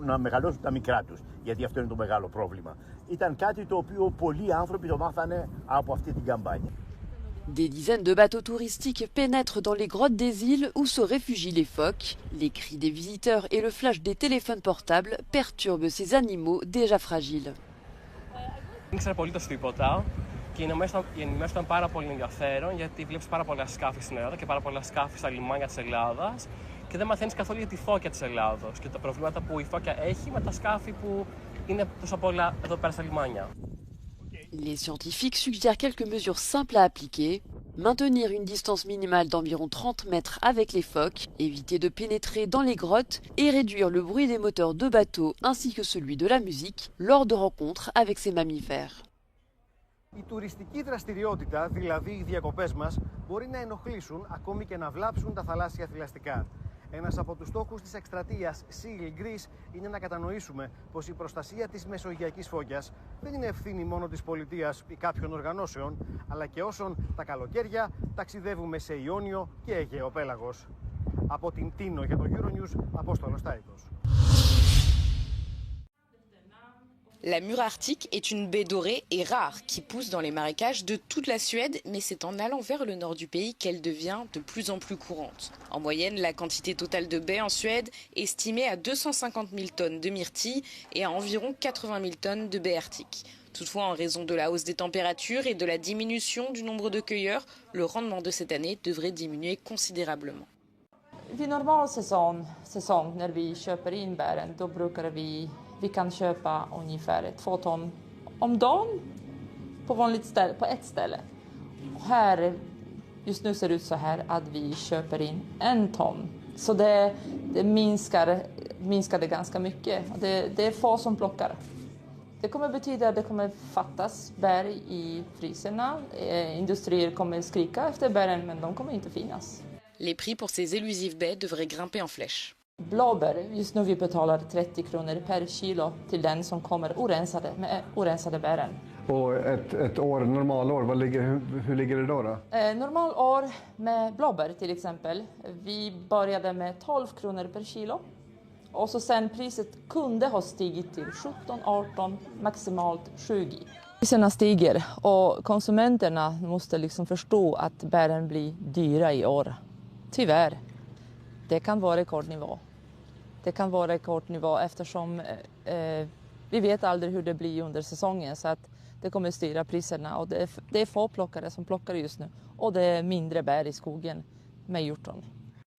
Να μεγαλώσουν τα μικρά τους, γιατί αυτό είναι το μεγάλο πρόβλημα. Ήταν κάτι το οποίο πολλοί άνθρωποι το μάθανε από αυτή την καμπάνια. Des dizaines de bateaux touristiques pénètrent dans les grottes des îles où se réfugient les phoques. Les cris des visiteurs et le flash des téléphones portables perturbent ces animaux déjà fragiles. Δεν ήξερα απολύτως τίποτα και η ενημέρωση ήταν πάρα πολύ ενδιαφέρον, γιατί βλέπεις πάρα πολλά σκάφη στην Ελλάδα και πάρα πολλά σκάφη στα λιμάνια της Ελλάδας και δεν μαθαίνεις καθόλου για τη φώκια της Ελλάδος και τα προβλήματα που η φώκια έχει με τα σκάφη που είναι τόσο πολλά εδώ πέρα στα λιμάνια. Les scientifiques suggèrent quelques mesures simples à appliquer. Maintenir une distance minimale d'environ 30 mètres avec les phoques, éviter de pénétrer dans les grottes et réduire le bruit des moteurs de bateaux ainsi que celui de la musique lors de rencontres avec ces mammifères. Η τουριστική δραστηριότητα, δηλαδή οι διακοπές μας, μπορεί να ενοχλήσουν ακόμη και να βλάψουν τα θαλάσσια θηλαστικά. Ένας από τους στόχους της εκστρατείας Seal Greece είναι να κατανοήσουμε πως η προστασία της μεσογειακής φώκιας δεν είναι ευθύνη μόνο της πολιτείας ή κάποιων οργανώσεων, αλλά και όσων τα καλοκαίρια ταξιδεύουμε σε Ιόνιο και Αιγαίο πέλαγος. Από την Τίνο για το Euronews, Απόστολος Τάιτος. La mûre arctique est une baie dorée et rare qui pousse dans les marécages de toute la Suède, mais c'est en allant vers le nord du pays qu'elle devient de plus en plus courante. En moyenne, la quantité totale de baies en Suède est estimée à 250 000 tonnes de myrtilles et à environ 80 000 tonnes de baies arctiques. Toutefois, en raison de la hausse des températures et de la diminution du nombre de cueilleurs, le rendement de cette année devrait diminuer considérablement. Vid normal säsong när vi köper in bären, då brukar vi kan köpa ungefär 2 ton om dagen på ett ställe. Och här, just nu ser det ut så här att vi köper in 1 ton. Så det minskade ganska mycket. Det är få som plockar. Det kommer betyda att det kommer fattas bär i fryserna. Industrier kommer skrika efter bären, men de kommer inte finnas. Les prix pour ces élusives baies devraient grimper en flèche. Blåbär, just nu vi betalar 30 kronor per kilo till den som kommer med orensade bären. Och ett år, normalår, hur ligger det då? Normalår med blåbär till exempel, vi började med 12 kronor per kilo. Och så sen priset kunde ha stigit till 17, 18, maximalt 20. Priserna stiger och konsumenterna måste liksom förstå att bären blir dyra i år. Tyvärr, det kan vara rekordnivå. Det kan vara rekordnivå eftersom vi vet aldrig hur det blir under säsongen, så att det kommer styra priserna. Och det är få plockare som plockar just nu och det är mindre bär i skogen med hjortron.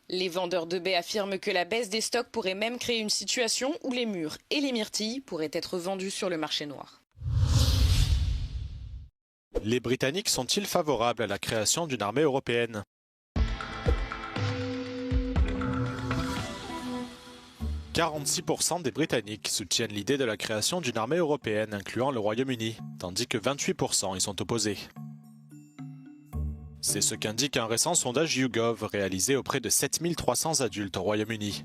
Les vendeurs de baies affirment que la baisse des stocks pourrait même créer une situation où les mûres et les myrtilles pourraient être vendus sur le marché noir. Les Britanniques sont-ils favorables à la création d'une armée européenne ? « 46% des Britanniques soutiennent l'idée de la création d'une armée européenne incluant le Royaume-Uni, tandis que 28% y sont opposés. C'est ce qu'indique un récent sondage YouGov réalisé auprès de 7300 adultes au Royaume-Uni.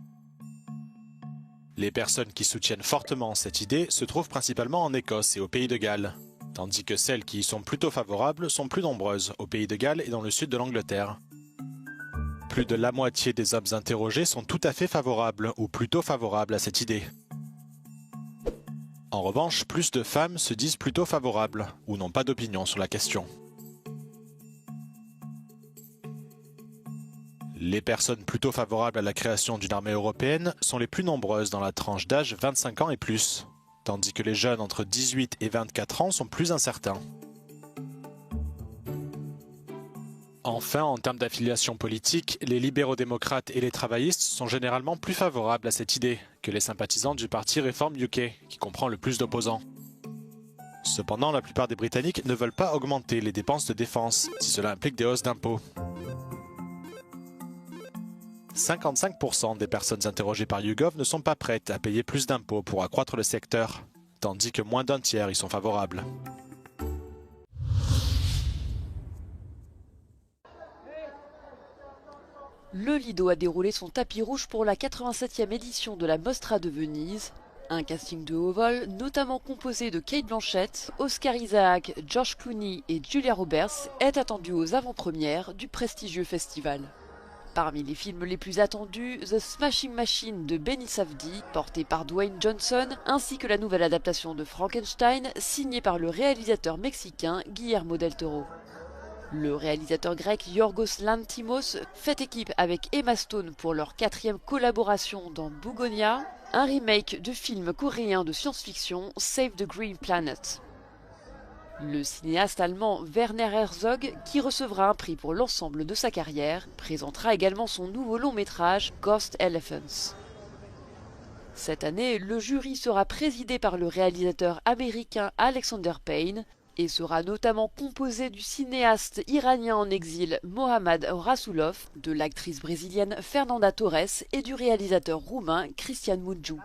Les personnes qui soutiennent fortement cette idée se trouvent principalement en Écosse et au Pays de Galles, tandis que celles qui y sont plutôt favorables sont plus nombreuses au Pays de Galles et dans le sud de l'Angleterre. Plus de la moitié des hommes interrogés sont tout à fait favorables ou plutôt favorables à cette idée. En revanche, plus de femmes se disent plutôt favorables ou n'ont pas d'opinion sur la question. Les personnes plutôt favorables à la création d'une armée européenne sont les plus nombreuses dans la tranche d'âge 25 ans et plus, tandis que les jeunes entre 18 et 24 ans sont plus incertains. Enfin, en termes d'affiliation politique, les libéraux-démocrates et les travaillistes sont généralement plus favorables à cette idée que les sympathisants du parti Reform UK, qui comprend le plus d'opposants. Cependant, la plupart des Britanniques ne veulent pas augmenter les dépenses de défense, si cela implique des hausses d'impôts. 55% des personnes interrogées par YouGov ne sont pas prêtes à payer plus d'impôts pour accroître le secteur, tandis que moins d'un tiers y sont favorables. Le Lido a déroulé son tapis rouge pour la 87e édition de la Mostra de Venise. Un casting de haut vol, notamment composé de Cate Blanchett, Oscar Isaac, George Clooney et Julia Roberts, est attendu aux avant-premières du prestigieux festival. Parmi les films les plus attendus, The Smashing Machine de Benny Safdie, porté par Dwayne Johnson, ainsi que la nouvelle adaptation de Frankenstein, signée par le réalisateur mexicain Guillermo del Toro. Le réalisateur grec Yorgos Lanthimos fait équipe avec Emma Stone pour leur 4e collaboration dans Bugonia, un remake du film coréen de science-fiction Save the Green Planet. Le cinéaste allemand Werner Herzog, qui recevra un prix pour l'ensemble de sa carrière, présentera également son nouveau long-métrage Ghost Elephants. Cette année, le jury sera présidé par le réalisateur américain Alexander Payne et sera notamment composé du cinéaste iranien en exil Mohammad Rasulov, de l'actrice brésilienne Fernanda Torres et du réalisateur roumain Cristian Mungiu.